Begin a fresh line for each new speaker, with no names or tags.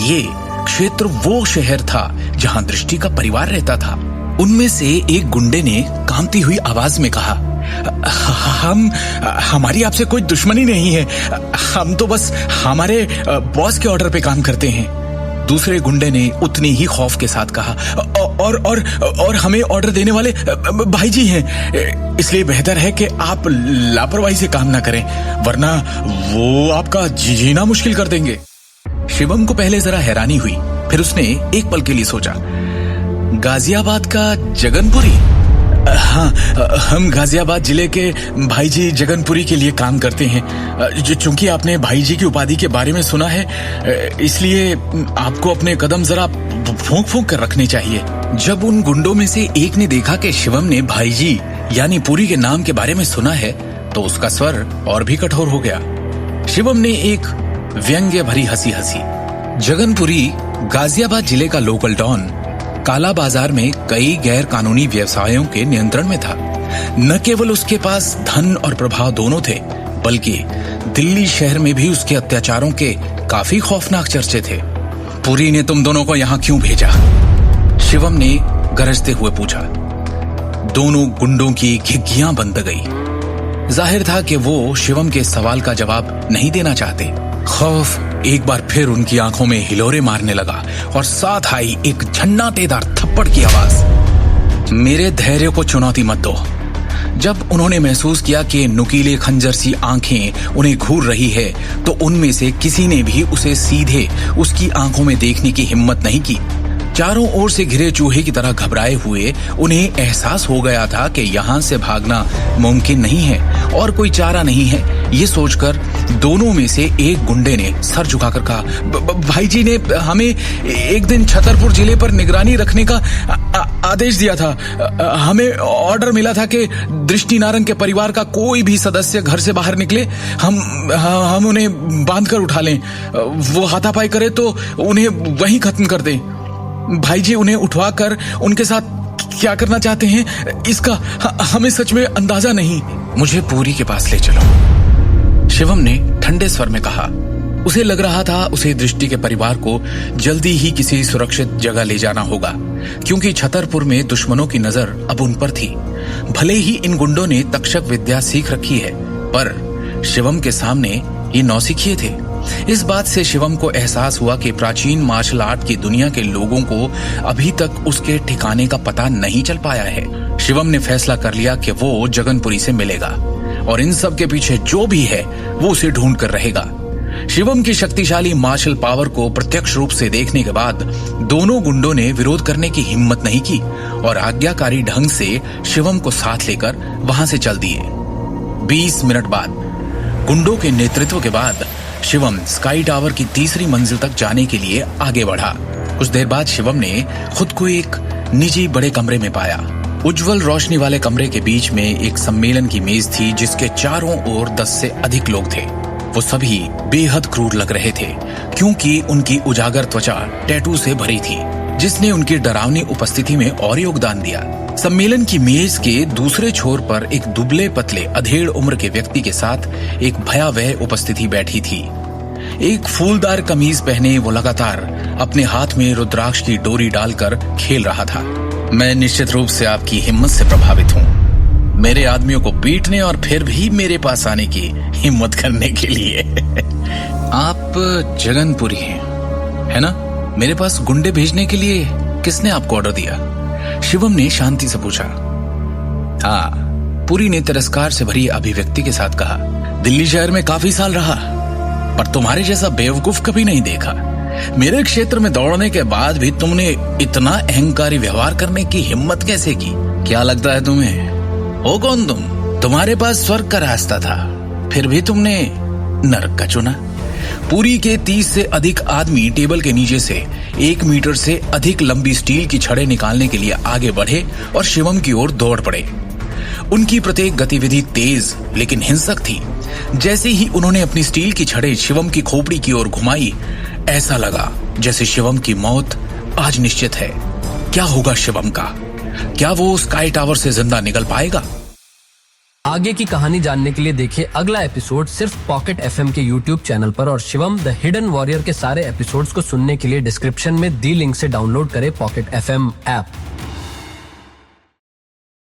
ये क्षेत्र वो शहर था जहां दृष्टि का परिवार रहता था। उनमें से एक गुंडे ने कांपती हुई आवाज में कहा, हमारी आपसे कोई दुश्मनी नहीं है, हम तो बस हमारे बॉस के ऑर्डर पे काम करते हैं। दूसरे गुंडे ने उतनी ही खौफ के साथ कहा, और हमें ऑर्डर देने वाले भाई जी हैं, इसलिए बेहतर है कि आप लापरवाही से काम ना करें, वरना वो आपका जीना मुश्किल कर देंगे। शिवम को पहले जरा हैरानी हुई, फिर उसने एक पल के लिए सोचा, गाजियाबाद का जगनपुरी? हाँ, हम गाजियाबाद जिले के भाई जी जगनपुरी के लिए काम करते हैं। चूंकि आपने भाई जी की उपाधि के बारे में सुना है, इसलिए आपको अपने कदम जरा फूंक फूंक कर रखने चाहिए। जब उन गुंडों में से एक ने देखा कि शिवम ने भाई जी यानी पुरी के नाम के बारे में सुना है, तो उसका स्वर और भी कठोर हो गया। शिवम ने एक व्यंग्य भरी हंसी हंसी। जगनपुरी गाजियाबाद जिले का लोकल डॉन काला बाजार में कई गैर कानूनी व्यवसायों के नियंत्रण में था। न केवल उसके पास धन और प्रभाव दोनों थे, बल्कि दिल्ली शहर में भी उसके अत्याचारों के काफी खौफनाक चर्चे थे। पुरी ने तुम दोनों को यहाँ क्यों भेजा? शिवम ने गरजते हुए पूछा। दोनों गुंडों की घिघियां बंद गई। जाहिर था कि वो शिवम के सवाल का जवाब नहीं देना चाहते। खौफ एक बार फिर उनकी आंखों में हिलोरे मारने लगा और साथ आई एक झन्नाटेदार थप्पड़ की आवाज। मेरे धैर्य को चुनौती मत दो। जब उन्होंने महसूस किया कि नुकीले खंजर सी आंखें उन्हें घूर रही है, तो उनमें से किसी ने भी उसे सीधे उसकी आंखों में देखने की हिम्मत नहीं की। चारों ओर से घिरे चूहे की तरह घबराए हुए उन्हें एहसास हो गया था कि यहाँ से भागना मुमकिन नहीं है और कोई चारा नहीं है। ये सोचकर दोनों में से एक गुंडे ने सर झुकाकर कहा, भाई जी ने हमें एक दिन छतरपुर जिले पर निगरानी रखने का आदेश दिया था। हमें ऑर्डर मिला था कि दृष्टि नारंग के परिवार का कोई भी सदस्य घर से बाहर निकले, हम उन्हें बांध कर उठा लें। वो हाथापाई करे तो उन्हें वहीं खत्म कर दें। भाई जी उन्हें उठवाकर उनके साथ क्या करना चाहते हैं, इसका हमें सच में अंदाजा नहीं। मुझे पुरी के पास ले चलो, शिवम ने ठंडे स्वर में कहा। उसे लग रहा था उसे दृष्टि के परिवार को जल्दी ही किसी सुरक्षित जगह ले जाना होगा, क्योंकि छतरपुर में दुश्मनों की नजर अब उन पर थी। भले ही इन गुंडों ने तक्षक विद्या सीख रखी है, पर शिवम के सामने ये नौसिखिए थे। इस बात से शिवम को एहसास हुआ कि प्राचीन मार्शल आर्ट की दुनिया के लोगों को अभी तक उसके ठिकाने का पता नहीं चल पाया है। शिवम ने फैसला कर लिया कि वो जगनपुरी से मिलेगा और इन सब के पीछे जो भी है वो उसे ढूंढ कर रहेगा। शिवम की शक्तिशाली मार्शल पावर को प्रत्यक्ष रूप से देखने के बाद दोनों गुंडों ने विरोध करने की हिम्मत नहीं की और आज्ञाकारी ढंग से शिवम को साथ लेकर वहां से चल दिए। 20 मिनट बाद गुंडों के नेतृत्व के बाद शिवम स्काई टावर की तीसरी मंजिल तक जाने के लिए आगे बढ़ा। कुछ देर बाद शिवम ने खुद को एक निजी बड़े कमरे में पाया। उज्जवल रोशनी वाले कमरे के बीच में एक सम्मेलन की मेज थी, जिसके चारों ओर 10 से अधिक लोग थे। वो सभी बेहद क्रूर लग रहे थे, क्योंकि उनकी उजागर त्वचा टैटू से भरी थी, जिसने उनकी डरावनी उपस्थिति में और योगदान दिया। सम्मेलन की मेज के दूसरे छोर पर एक दुबले पतले अधेड़ उम्र के व्यक्ति के साथ एक भयावह उपस्थिति बैठी थी। एक फूलदार कमीज पहने वो लगातार अपने हाथ में रुद्राक्ष की डोरी डालकर खेल रहा था। मैं निश्चित रूप से आपकी हिम्मत से प्रभावित हूँ, मेरे आदमियों को पीटने और फिर भी मेरे पास आने की हिम्मत करने के लिए। आप जगनपुरी हैं, है ना? मेरे पास गुंडे भेजने के लिए किसने आपको ऑर्डर दिया? शिवम ने शांति से पूछा। हाँ, पुरी ने तिरस्कार से भरी अभिव्यक्ति के साथ कहा। दिल्ली शहर में काफी साल रहा, पर तुम्हारे जैसा बेवकूफ कभी नहीं देखा। मेरे क्षेत्र में दौड़ने के बाद भी तुमने इतना अहंकारी व्यवहार करने की हिम्मत कैसे की? क्या लगता है तुम्हें? हो कौन तुम? तुम्हारे पास स्वर्ग का रास्ता था, फिर भी तुमने नरक का चुना। पुरी के 30 से अधिक आदमी टेबल के नीचे से 1 मीटर से अधिक लंबी स्टील की छड़ें निकालने के लिए आगे बढ़े और शिवम की ओर दौड़ पड़े। उनकी प्रत्येक गतिविधि तेज लेकिन हिंसक थी। जैसे ही उन्होंने अपनी स्टील की छड़ें शिवम की खोपड़ी की ओर घुमाई, ऐसा लगा जैसे शिवम की मौत आज निश्चित है। क्या होगा शिवम का? क्या वो स्काई टावर से जिंदा निकल पाएगा?
आगे की कहानी जानने के लिए देखिए अगला एपिसोड सिर्फ पॉकेट एफएम के यूट्यूब चैनल पर और शिवम द हिडन वॉरियर के सारे एपिसोड्स को सुनने के लिए डिस्क्रिप्शन में दी लिंक से डाउनलोड करें पॉकेट एफएम ऐप।